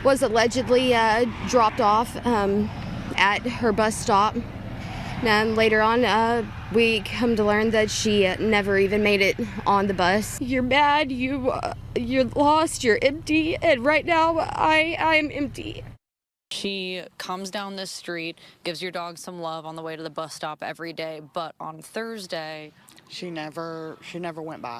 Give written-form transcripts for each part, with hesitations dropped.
was allegedly dropped off at her bus stop. And later on, we come to learn that she never even made it on the bus. You're mad, you're lost, you're empty, and right now I'm empty. She comes down this street, gives your dog some love on the way to the bus stop every day, but on Thursday... She never went by.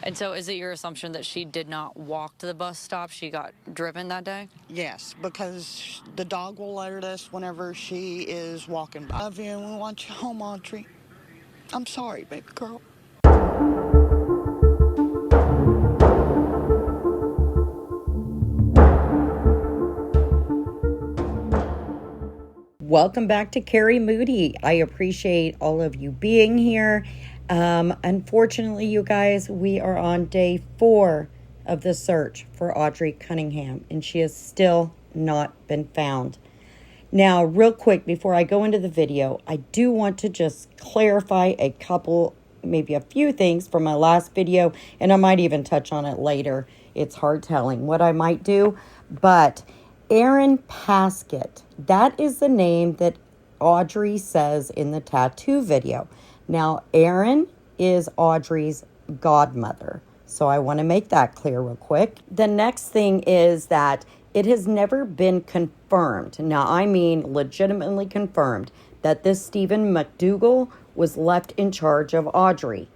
And so is it your assumption that she did not walk to the bus stop? She got driven that day? Yes, because the dog will alert us whenever she is walking by. Love you and we want you home, Audrii. I'm sorry, baby girl. Welcome back to Kari Moody. I appreciate all of you being here. Unfortunately, you guys, we are on day 4 of the search for Audrii Cunningham, and she has still not been found. Now, real quick, before I go into the video, I do want to just clarify a couple, maybe a few things from my last video, and I might even touch on it later. It's hard telling what I might do, but Aaron Paskett, that is the name that Audrii says in the tattoo video. Now, Aaron is Audrii's godmother. So I want to make that clear real quick. The next thing is that it has never been confirmed. Now, I mean legitimately confirmed that this Stephen McDougal was left in charge of Audrii.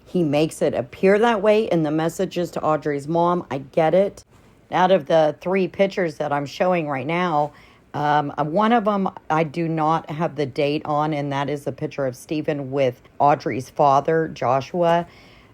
He makes it appear that way in the messages to Audrii's mom. I get it. Out of the 3 pictures that I'm showing right now, one of them I do not have the date on, and that is a picture of Stephen with Audrii's father, Joshua.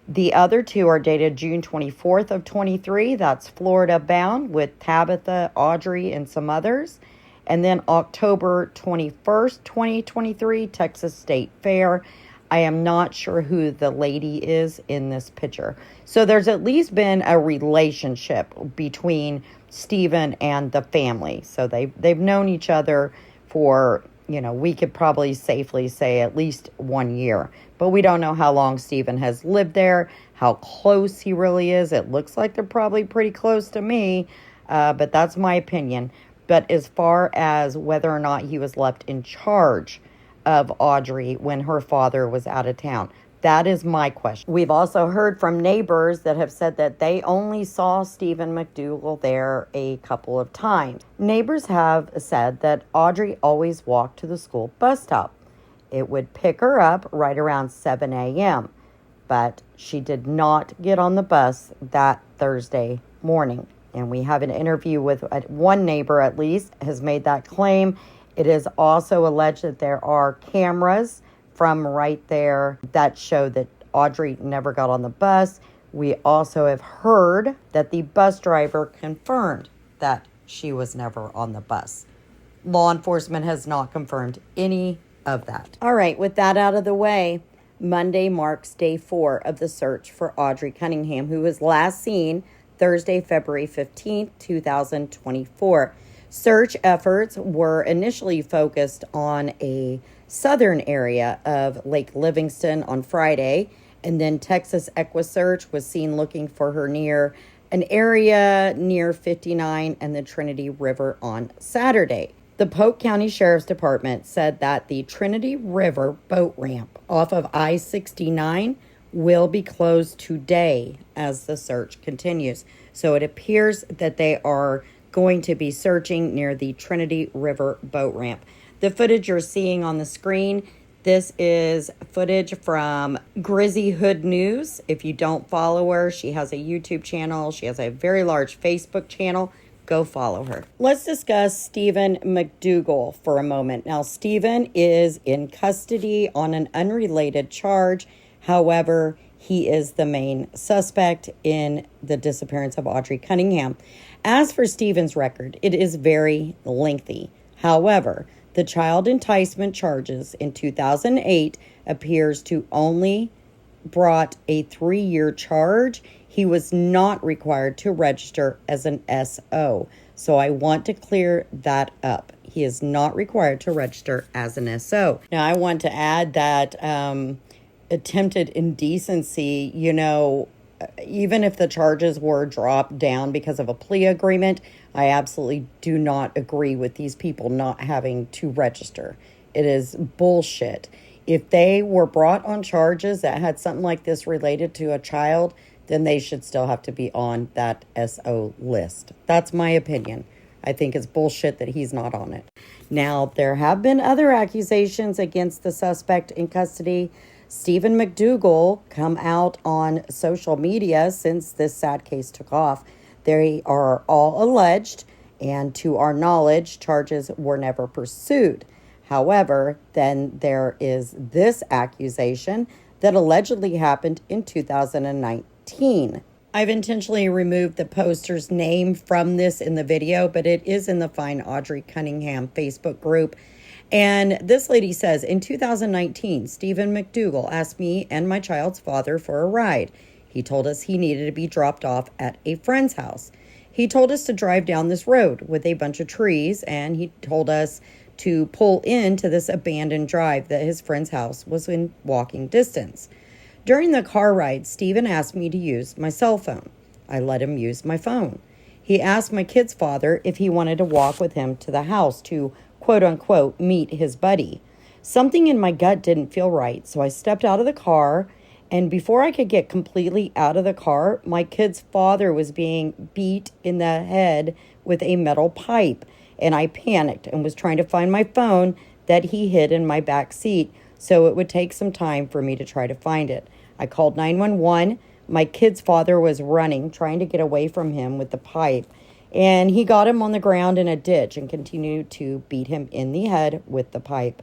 The other 2 are dated June 24th of 23. That's Florida bound with Tabitha, Audrii, and some others. And then October 21st, 2023, Texas State Fair. I am not sure who the lady is in this picture. So there's at least been a relationship between Stephen and the family. So they've known each other for, we could probably safely say at least 1 year. But we don't know how long Stephen has lived there, how close he really is. It looks like they're probably pretty close to me, but that's my opinion. But as far as whether or not he was left in charge of Audrii when her father was out of town, that is my question. We've also heard from neighbors that have said that they only saw Stephen McDougal there a couple of times. Neighbors have said that Audrii always walked to the school bus stop. It would pick her up right around 7 a.m., but she did not get on the bus that Thursday morning. And we have an interview with one neighbor, at least, has made that claim. It is also alleged that there are cameras from right there that show that Audrii never got on the bus. We also have heard that the bus driver confirmed that she was never on the bus. Law enforcement has not confirmed any of that. All right, with that out of the way, Monday marks day 4 of the search for Audrii Cunningham, who was last seen Thursday, February 15th, 2024. Search efforts were initially focused on a southern area of Lake Livingston on Friday, and then Texas EquiSearch was seen looking for her near an area near 59 and the Trinity River on Saturday. The Polk County Sheriff's Department said that the Trinity River boat ramp off of I-69 will be closed today as the search continues. So it appears that they are going to be searching near the Trinity River boat ramp. The footage you're seeing on the screen, this is footage from Grizzy Hood News. If you don't follow her, she has a YouTube channel. She has a very large Facebook channel. Go follow her. Let's discuss Stephen McDougal for a moment. Now, Stephen is in custody on an unrelated charge. However, he is the main suspect in the disappearance of Audrii Cunningham. As for Stephen's record, it is very lengthy. However, the child enticement charges in 2008 appears to only brought a 3-year charge. He was not required to register as an SO. So I want to clear that up. He is not required to register as an SO. Now, I want to add that attempted indecency, even if the charges were dropped down because of a plea agreement, I absolutely do not agree with these people not having to register. It is bullshit. If they were brought on charges that had something like this related to a child, then they should still have to be on that SO list. That's my opinion. I think it's bullshit that he's not on it. Now, there have been other accusations against the suspect in custody. Stephen McDougal come out on social media since this sad case took off. They are all alleged, and to our knowledge, charges were never pursued. However, then there is this accusation that allegedly happened in 2019. I've intentionally removed the poster's name from this in the video, but it is in the Find Audrii Cunningham Facebook group. And this lady says, in 2019, Stephen McDougal asked me and my child's father for a ride. He told us he needed to be dropped off at a friend's house. He told us to drive down this road with a bunch of trees, and he told us to pull into this abandoned drive that his friend's house was in walking distance. During the car ride, Stephen asked me to use my cell phone. I let him use my phone. He asked my kid's father if he wanted to walk with him to the house to, quote unquote, meet his buddy. Something in my gut didn't feel right, so I stepped out of the car, and before I could get completely out of the car, my kid's father was being beat in the head with a metal pipe, and I panicked and was trying to find my phone that he hid in my back seat, so it would take some time for me to try to find it. I called 911. My kid's father was running, trying to get away from him with the pipe, and he got him on the ground in a ditch and continued to beat him in the head with the pipe.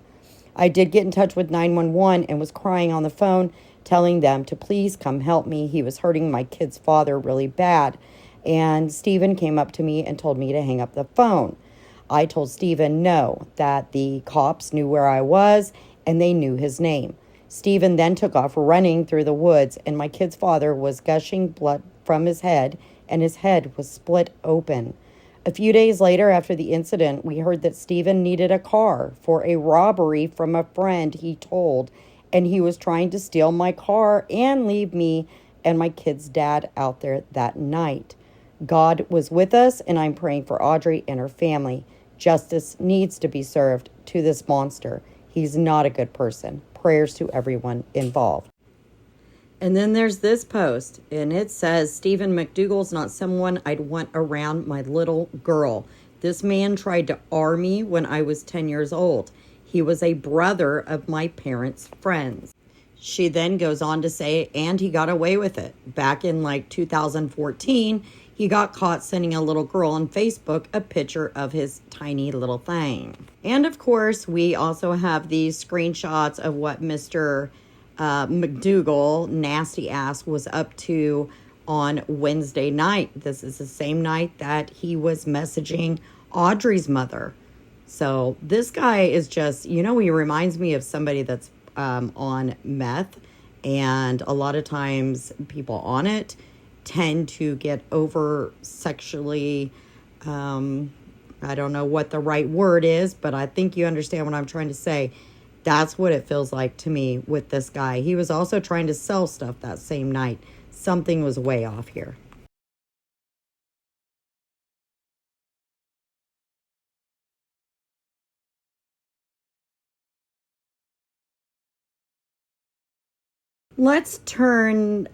I did get in touch with 911 and was crying on the phone, telling them to please come help me. He was hurting my kid's father really bad. And Stephen came up to me and told me to hang up the phone. I told Stephen no, that the cops knew where I was and they knew his name. Stephen then took off running through the woods, and my kid's father was gushing blood from his head, and his head was split open. A few days later, after the incident, we heard that Stephen needed a car for a robbery from a friend he told, and he was trying to steal my car and leave me and my kid's dad out there that night. God was with us, and I'm praying for Audrii and her family. Justice needs to be served to this monster. He's not a good person. Prayers to everyone involved. And then there's this post, and it says, Stephen McDougal's not someone I'd want around my little girl. This man tried to R me when I was 10 years old. He was a brother of my parents' friends. She then goes on to say, and he got away with it. Back in 2014, he got caught sending a little girl on Facebook a picture of his tiny little thing. And of course, we also have these screenshots of what Mr. McDougal, nasty ass, was up to on Wednesday night. This is the same night that he was messaging Audrii's mother. So this guy is just, he reminds me of somebody that's on meth. And a lot of times people on it tend to get over sexually, I don't know what the right word is, but I think you understand what I'm trying to say. That's what it feels like to me with this guy. He was also trying to sell stuff that same night. Something was way off here. Let's turn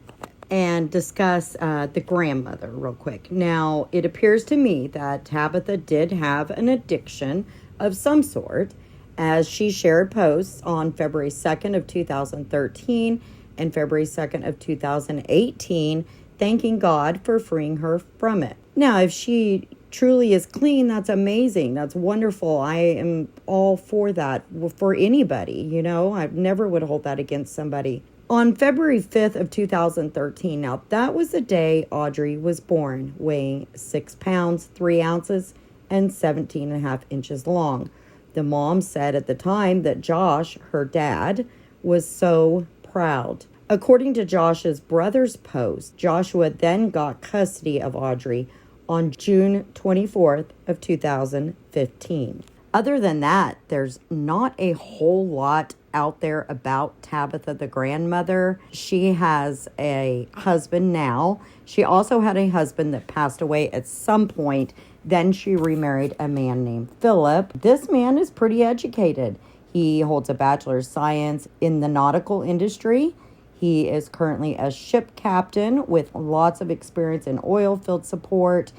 and discuss the grandmother real quick. Now, it appears to me that Tabitha did have an addiction of some sort, as she shared posts on February 2nd of 2013 and February 2nd of 2018, thanking God for freeing her from it. Now, if she truly is clean, that's amazing. That's wonderful. I am all for that for anybody, I never would hold that against somebody. On February 5th of 2013, now that was the day Audrii was born, weighing 6 pounds, 3 ounces, and 17 and a half inches long. The mom said at the time that Josh, her dad, was so proud. According to Josh's brother's post, Joshua then got custody of Audrii on June 24th of 2015. Other than that, there's not a whole lot out there about Tabitha, the grandmother. She has a husband now. She also had a husband that passed away at some point. Then she remarried a man named Philip. This man is pretty educated. He holds a Bachelor of Science in the nautical industry. He is currently a ship captain with lots of experience in oil field support.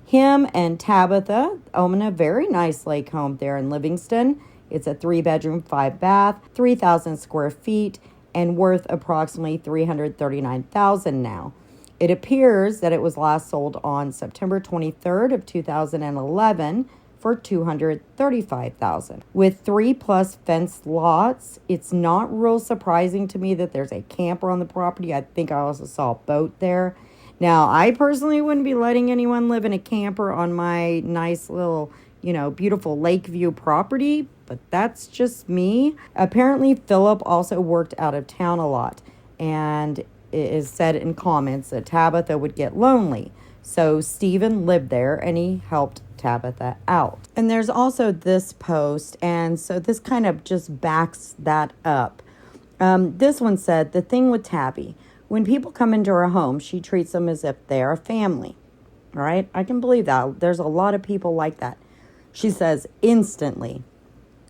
Him and Tabitha own a very nice lake home there in Livingston. It's a 3-bedroom, 5-bath, 3,000 square feet, and worth approximately $339,000 now. It appears that it was last sold on September 23rd of 2011 for $235,000. With 3+ fenced lots, it's not real surprising to me that there's a camper on the property. I think I also saw a boat there. Now, I personally wouldn't be letting anyone live in a camper on my nice little, beautiful Lakeview property, but that's just me. Apparently, Philip also worked out of town a lot, and it is said in comments that Tabitha would get lonely. So Stephen lived there, and he helped Tabitha out. And there's also this post, and so this kind of just backs that up. This one said, the thing with Tabby, when people come into her home, she treats them as if they're a family. All right? I can believe that. There's a lot of people like that. She says, instantly.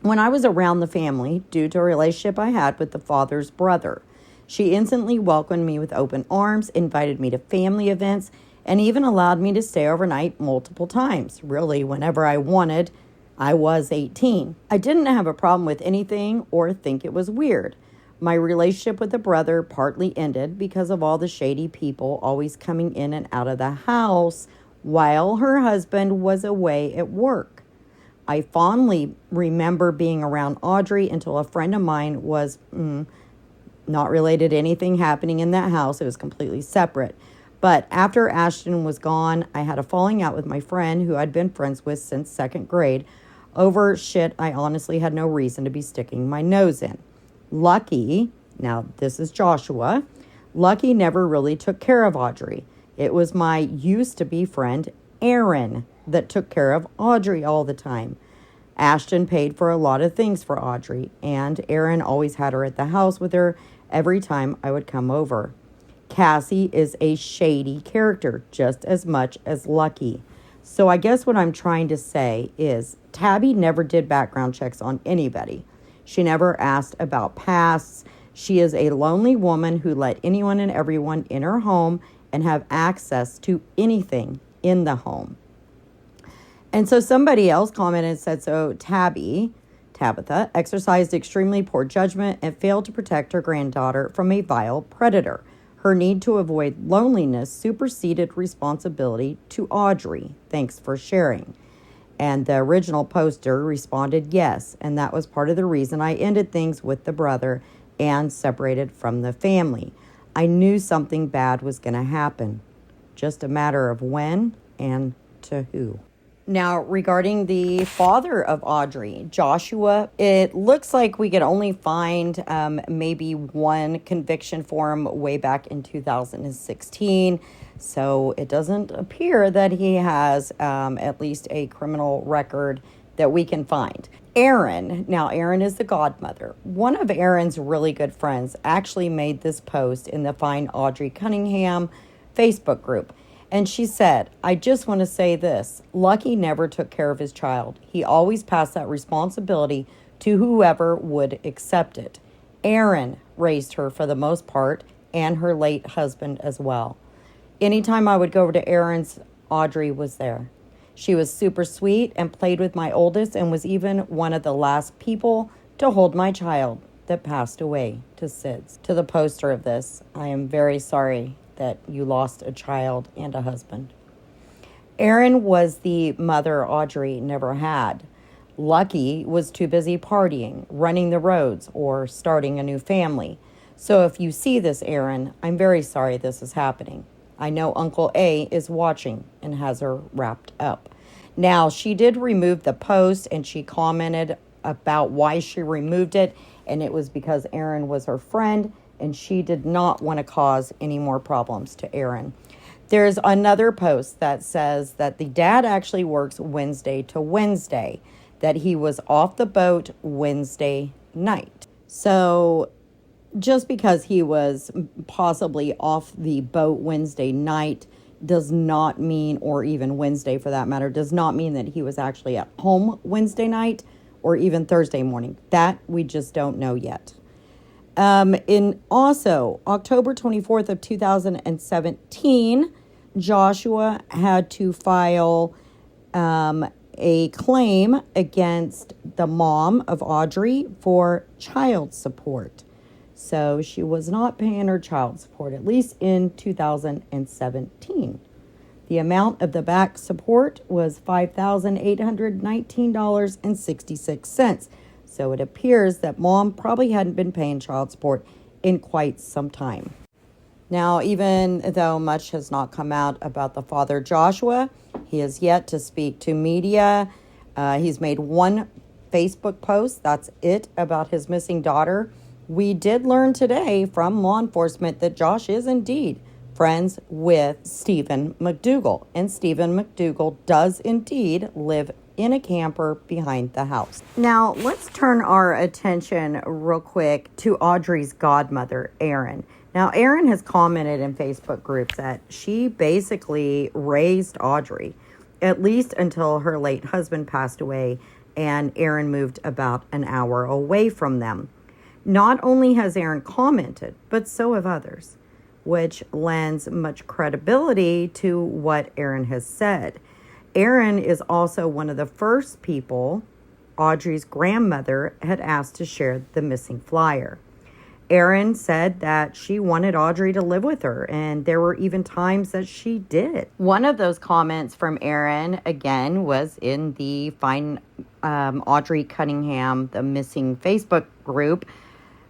When I was around the family, due to a relationship I had with the father's brother, she instantly welcomed me with open arms, invited me to family events, and even allowed me to stay overnight multiple times. Really, whenever I wanted. I was 18. I didn't have a problem with anything or think it was weird. My relationship with the brother partly ended because of all the shady people always coming in and out of the house while her husband was away at work. I fondly remember being around Audrii until a friend of mine was not related to anything happening in that house. It was completely separate. But after Ashton was gone, I had a falling out with my friend who I'd been friends with since 2nd grade over shit I honestly had no reason to be sticking my nose in. Lucky, now this is Joshua, Lucky never really took care of Audrii. It was my used-to-be friend, Aaron, that took care of Audrii all the time. Ashton paid for a lot of things for Audrii, and Aaron always had her at the house with her every time I would come over. Cassie is a shady character, just as much as Lucky. So I guess what I'm trying to say is Tabby never did background checks on anybody. She never asked about pasts. She is a lonely woman who let anyone and everyone in her home and have access to anything in the home. And so somebody else commented and said, so Tabitha, exercised extremely poor judgment and failed to protect her granddaughter from a vile predator. Her need to avoid loneliness superseded responsibility to Audrii. Thanks for sharing. And the original poster responded yes, and that was part of the reason I ended things with the brother and separated from the family. I knew something bad was going to happen. Just a matter of when and to who. Now, regarding the father of Audrii, Joshua, it looks like we could only find maybe one conviction for him way back in 2016. So it doesn't appear that he has at least a criminal record that we can find. Aaron, now Aaron is the godmother. One of Aaron's really good friends actually made this post in the Find Audrii Cunningham Facebook group. And she said, I just want to say this. Lucky never took care of his child. He always passed that responsibility to whoever would accept it. Aaron raised her for the most part, and her late husband as well. Anytime I would go over to Aaron's, Audrii was there. She was super sweet and played with my oldest and was even one of the last people to hold my child that passed away to SIDS. To the poster of this, I am very sorry that you lost a child and a husband. Erin was the mother Audrii never had. Lucky was too busy partying, running the roads, or starting a new family. So if you see this, Erin, I'm very sorry this is happening. I know Uncle A is watching and has her wrapped up. Now, she did remove the post, and she commented about why she removed it, and it was because Erin was her friend, and she did not want to cause any more problems to Erin. There's another post that says that the dad actually works Wednesday to Wednesday. that he was off the boat Wednesday night. So just because he was possibly off the boat Wednesday night does not mean, or even Wednesday for that matter, does not mean that he was actually at home Wednesday night or even Thursday morning. That we just don't know yet. In also October 24th of 2017, Joshua had to file a claim against the mom of Audrii for child support. So she was not paying her child support, at least in 2017. The amount of the back support was $5,819.66. So it appears that mom probably hadn't been paying child support in quite some time. Now, even though much has not come out about the father, Joshua, he has yet to speak to media. He's made one Facebook post, that's it, about his missing daughter. We did learn today from law enforcement that Josh is indeed friends with Stephen McDougal. And Stephen McDougal does indeed live in a camper behind the house. Now, let's turn our attention real quick to Audrii's godmother, Erin. Now, Erin has commented in Facebook groups that she basically raised Audrii, at least until her late husband passed away and Erin moved about an hour away from them. Not only has Erin commented, but so have others, which lends much credibility to what Erin has said. Erin is also one of the first people Audrii's grandmother had asked to share the missing flyer. Erin said that she wanted Audrii to live with her, and there were even times that she did. One of those comments from Erin, again, was in the Find Audrii Cunningham, the missing Facebook group.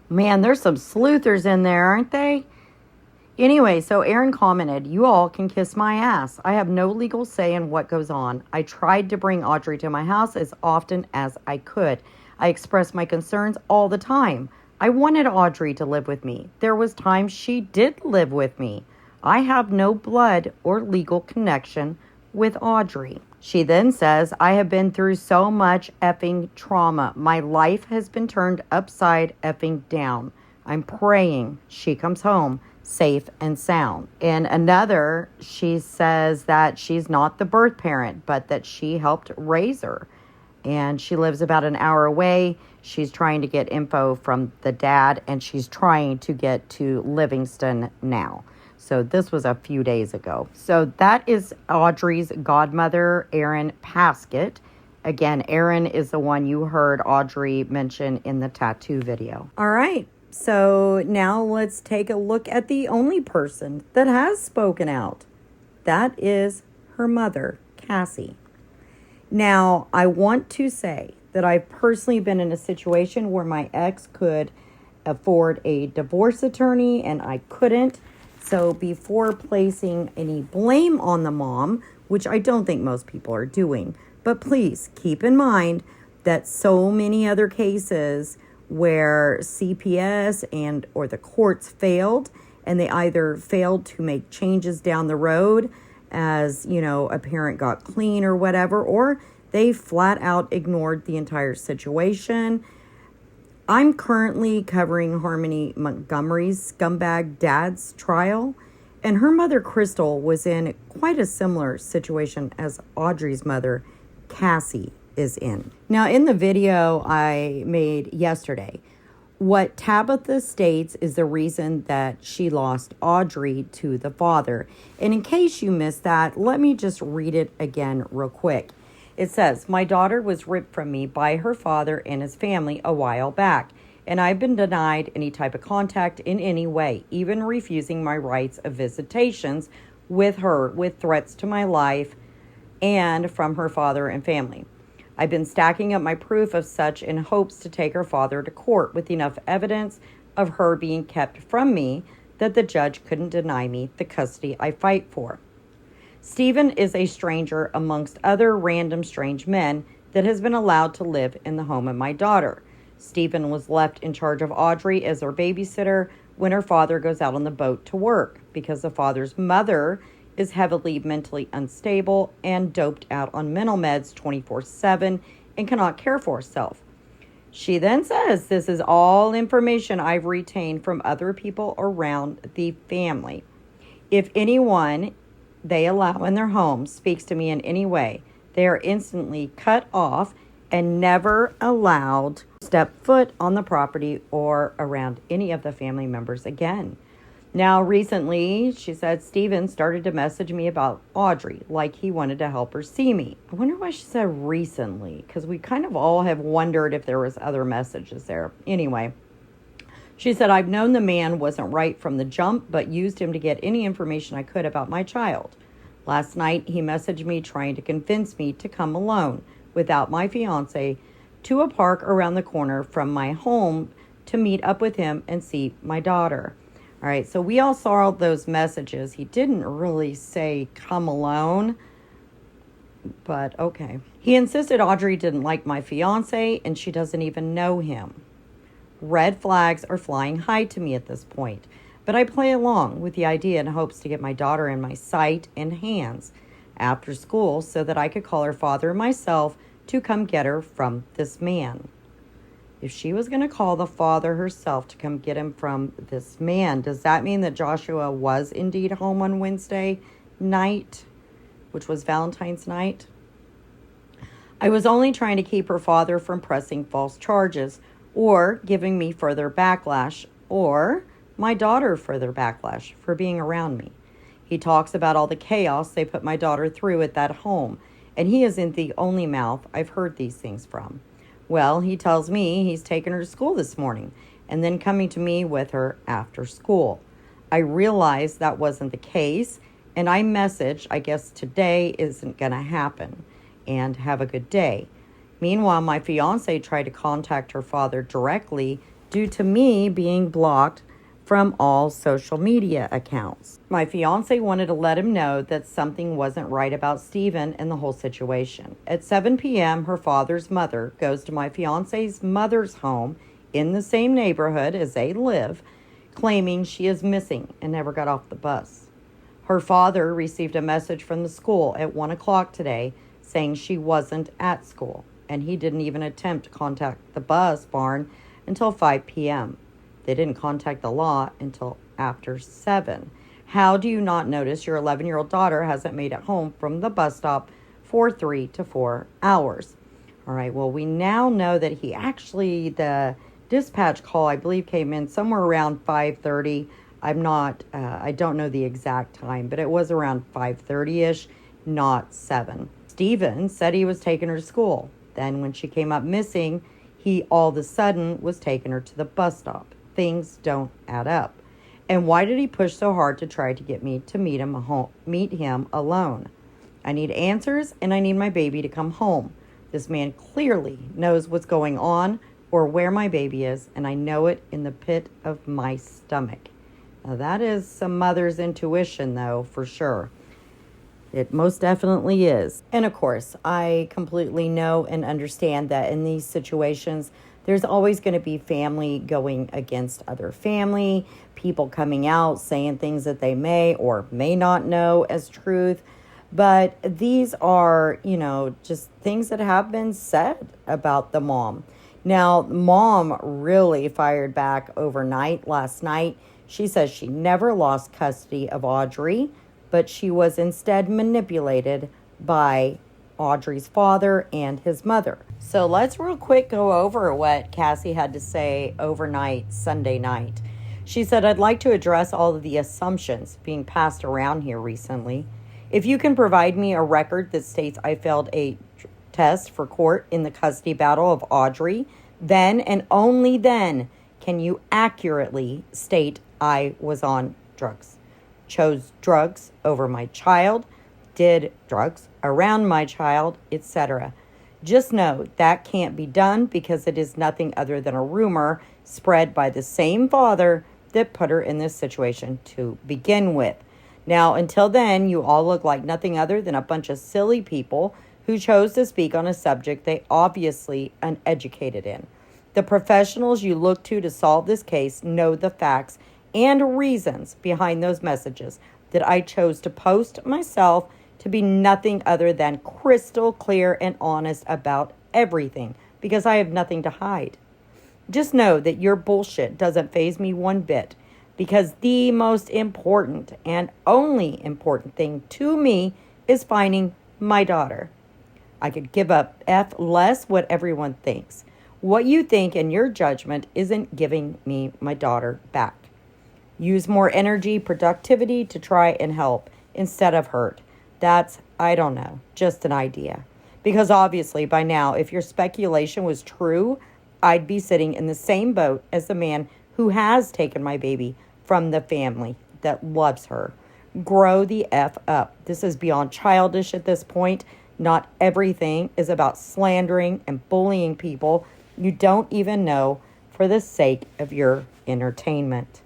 Man, there's some sleuthers in there, aren't they? Anyway, so Erin commented, "You all can kiss my ass. I have no legal say in what goes on. I tried to bring Audrii to my house as often as I could. I expressed my concerns all the time. I wanted Audrii to live with me. There was times she did live with me. I have no blood or legal connection with Audrii." She then says, "I have been through so much effing trauma. My life has been turned upside effing down. I'm praying she comes home safe and sound." In another, she says that she's not the birth parent, but that she helped raise her. And she lives about an hour away. She's trying to get info from the dad, and she's trying to get to Livingston now. So this was a few days ago. So that is Audrii's godmother, Erin Paskett. Again, Erin is the one you heard Audrii mention in the tattoo video. All right. So now let's take a look at the only person that has spoken out. That is her mother, Cassie. Now, I want to say that I've personally been in a situation where my ex could afford a divorce attorney and I couldn't. So before placing any blame on the mom, which I don't think most people are doing, but please keep in mind that so many other cases where CPS and or the courts failed, and they either failed to make changes down the road as, you know, a parent got clean or whatever, or they flat out ignored the entire situation. I'm currently covering Harmony Montgomery's scumbag dad's trial, and her mother, Crystal, was in quite a similar situation as Audrii's mother, Cassie, is in. Now, in the video I made yesterday, what Tabitha states is the reason that she lost Audrii to the father. And in case you missed that, let me just read it again real quick. It says, "My daughter was ripped from me by her father and his family a while back, and I've been denied any type of contact in any way, even refusing my rights of visitations with her with threats to my life and from her father and family. I've been stacking up my proof of such in hopes to take her father to court with enough evidence of her being kept from me that the judge couldn't deny me the custody I fight for. Stephen is a stranger amongst other random strange men that has been allowed to live in the home of my daughter. Stephen was left in charge of Audrii as her babysitter when her father goes out on the boat to work because the father's mother is heavily mentally unstable and doped out on mental meds 24/7 and cannot care for herself. She then says, this is all information I've retained from other people around the family. If anyone they allow in their home speaks to me in any way, they are instantly cut off and never allowed to step foot on the property or around any of the family members again. Now, recently, she said, Steven started to message me about Audrii, like he wanted to help her see me. I wonder why she said recently, because we kind of all have wondered if there was other messages there. Anyway, she said, I've known the man wasn't right from the jump, but used him to get any information I could about my child. Last night, he messaged me trying to convince me to come alone without my fiance to a park around the corner from my home to meet up with him and see my daughter. All right, so we all saw those messages. He didn't really say come alone, but okay. He insisted Audrii didn't like my fiance and she doesn't even know him. Red flags are flying high to me at this point, but I play along with the idea in hopes to get my daughter in my sight and hands after school so that I could call her father myself to come get her from this man. If she was going to call the father herself to come get him from this man, does that mean that Joshua was indeed home on Wednesday night, which was Valentine's night? I was only trying to keep her father from pressing false charges or giving me further backlash or my daughter further backlash for being around me. He talks about all the chaos they put my daughter through at that home, and he isn't the only mouth I've heard these things from. Well, he tells me he's taken her to school this morning and then coming to me with her after school. I realized that wasn't the case, and I messaged, I guess today isn't going to happen, and have a good day. Meanwhile, my fiance tried to contact her father directly due to me being blocked from all social media accounts. My fiance wanted to let him know that something wasn't right about Steven and the whole situation. At 7 p.m., her father's mother goes to my fiance's mother's home in the same neighborhood as they live, claiming she is missing and never got off the bus. Her father received a message from the school at 1 o'clock today saying she wasn't at school, and he didn't even attempt to contact the bus barn until 5 p.m. They didn't contact the lot until after 7. How do you not notice your 11-year-old daughter hasn't made it home from the bus stop for 3 to 4 hours? All right, well, we now know that the dispatch call, I believe, came in somewhere around 5:30. I don't know the exact time, but it was around 5:30-ish, not 7. Steven said he was taking her to school. Then when she came up missing, he all of a sudden was taking her to the bus stop. Things don't add up. And why did he push so hard to try to get me to meet him alone? I need answers, and I need my baby to come home. This man clearly knows what's going on or where my baby is, and I know it in the pit of my stomach. Now, that is some mother's intuition, though, for sure. It most definitely is. And of course, I completely know and understand that in these situations, there's always going to be family going against other family, people coming out saying things that they may or may not know as truth. But these are, just things that have been said about the mom. Now, mom really fired back overnight last night. She says she never lost custody of Audrii, but she was instead manipulated by Audrii's father and his mother. So let's real quick go over what Cassie had to say overnight, Sunday night. She said, I'd like to address all of the assumptions being passed around here recently. If you can provide me a record that states I failed a test for court in the custody battle of Audrii, then and only then can you accurately state I was on drugs, chose drugs over my child, did drugs around my child, etc. Just know that can't be done because it is nothing other than a rumor spread by the same father that put her in this situation to begin with. Now, until then, you all look like nothing other than a bunch of silly people who chose to speak on a subject they obviously uneducated in. The professionals you look to solve this case know the facts and reasons behind those messages that I chose to post myself to be nothing other than crystal clear and honest about everything because I have nothing to hide. Just know that your bullshit doesn't faze me one bit because the most important and only important thing to me is finding my daughter. I could give up F less what everyone thinks. What you think and your judgment isn't giving me my daughter back. Use more energy, productivity to try and help instead of hurt. That's, I don't know, just an idea. Because obviously by now, if your speculation was true, I'd be sitting in the same boat as the man who has taken my baby from the family that loves her. Grow the F up. This is beyond childish at this point. Not everything is about slandering and bullying people you don't even know for the sake of your entertainment.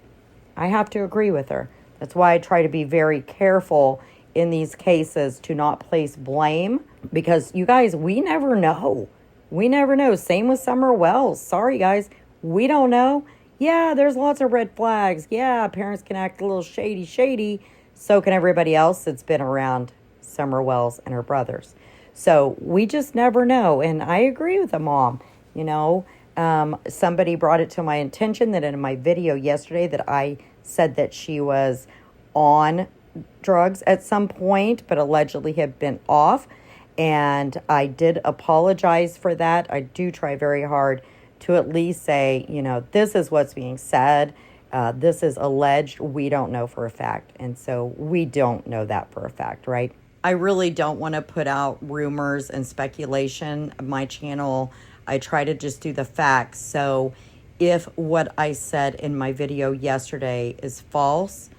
I have to agree with her. That's why I try to be very careful in these cases to not place blame because you guys, we never know. We never know. Same with Summer Wells. Sorry, guys. We don't know. Yeah, there's lots of red flags. Yeah, parents can act a little shady. So can everybody else that's been around Summer Wells and her brothers. So we just never know. And I agree with the mom. You know, somebody brought it to my attention that in my video yesterday that I said that she was on drugs at some point, but allegedly had been off. And I did apologize for that. I do try very hard to at least say, you know, this is what's being said. This is alleged. We don't know for a fact. And so we don't know that for a fact, right? I really don't want to put out rumors and speculation. My channel, I try to just do the facts. So if what I said in my video yesterday is false,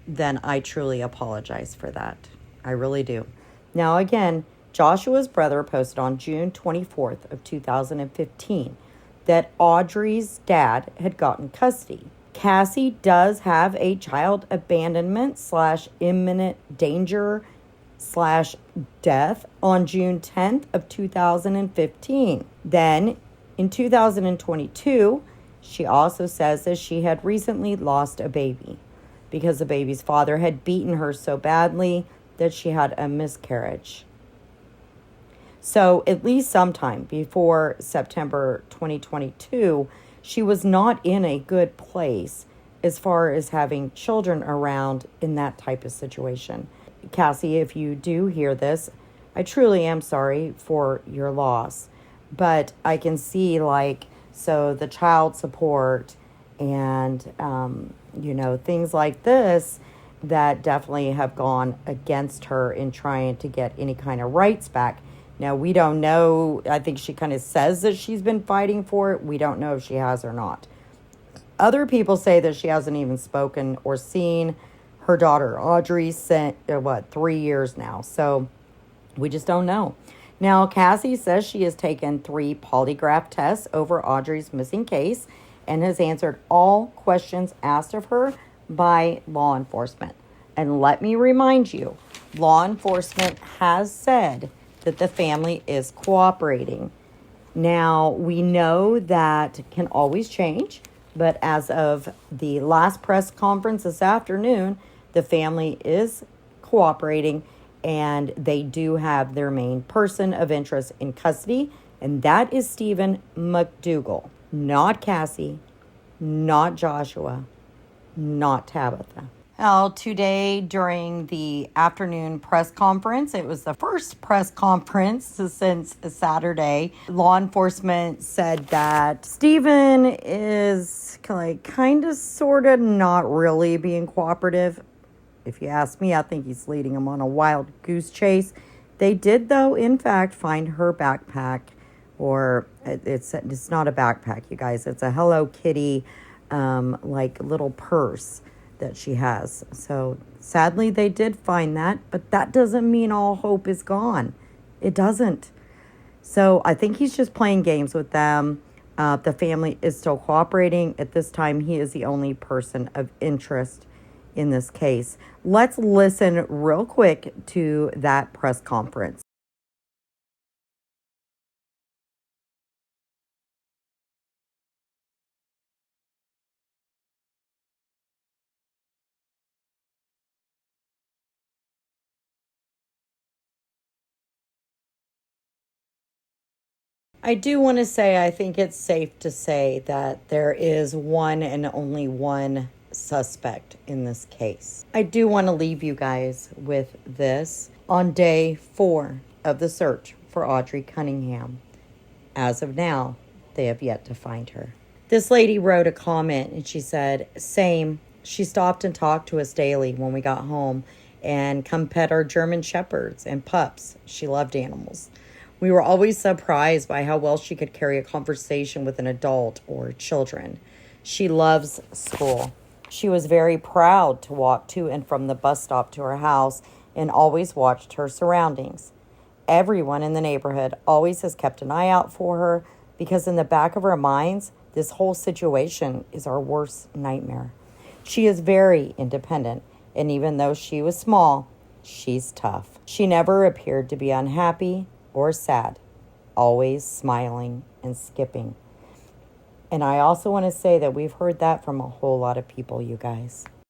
then I truly apologize for that. I really do. Now, again, Joshua's brother posted on June 24th of 2015 that Audrey's dad had gotten custody. Cassie does have a child abandonment / imminent danger / death on June 10th of 2015. Then in 2022, she also says that she had recently lost a baby because the baby's father had beaten her so badly that she had a miscarriage. So at least sometime before September 2022, she was not in a good place as far as having children around in that type of situation. Cassie, if you do hear this, I truly am sorry for your loss. But I can see so the child support and, things like this that definitely have gone against her in trying to get any kind of rights back. Now, we don't know. I think she kind of says that she's been fighting for it. We don't know if she has or not. Other people say that she hasn't even spoken or seen her daughter, Audrey, since, 3 years now. So we just don't know. Now, Cassie says she has taken 3 polygraph tests over Audrey's missing case and has answered all questions asked of her by law enforcement. And let me remind you, law enforcement has said that the family is cooperating. Now, we know that can always change, but as of the last press conference this afternoon, the family is cooperating and they do have their main person of interest in custody, and that is Stephen McDougal, not Cassie, not Joshua, not Tabitha. Well, today during the afternoon press conference, it was the first press conference since Saturday. Law enforcement said that Stephen is kind of sort of not really being cooperative. If you ask me, I think he's leading them on a wild goose chase. They did, though, in fact, find her backpack, or it's not a backpack, you guys. It's a Hello Kitty, little purse that she has. So sadly, they did find that, but that doesn't mean all hope is gone. It doesn't. So I think he's just playing games with them. The family is still cooperating. At this time, he is the only person of interest in this case. Let's listen real quick to that press conference. I do want to say, I think it's safe to say that there is one and only one suspect in this case. I do want to leave you guys with this. On day 4 of the search for Audrii Cunningham, as of now, they have yet to find her. This lady wrote a comment and she said, same. She stopped and talked to us daily when we got home and come pet our German shepherds and pups. She loved animals. We were always surprised by how well she could carry a conversation with an adult or children. She loves school. She was very proud to walk to and from the bus stop to her house and always watched her surroundings. Everyone in the neighborhood always has kept an eye out for her because in the back of our minds, this whole situation is our worst nightmare. She is very independent, and even though she was small, she's tough. She never appeared to be unhappy or sad, always smiling and skipping. And I also want to say that we've heard that from a whole lot of people, you guys.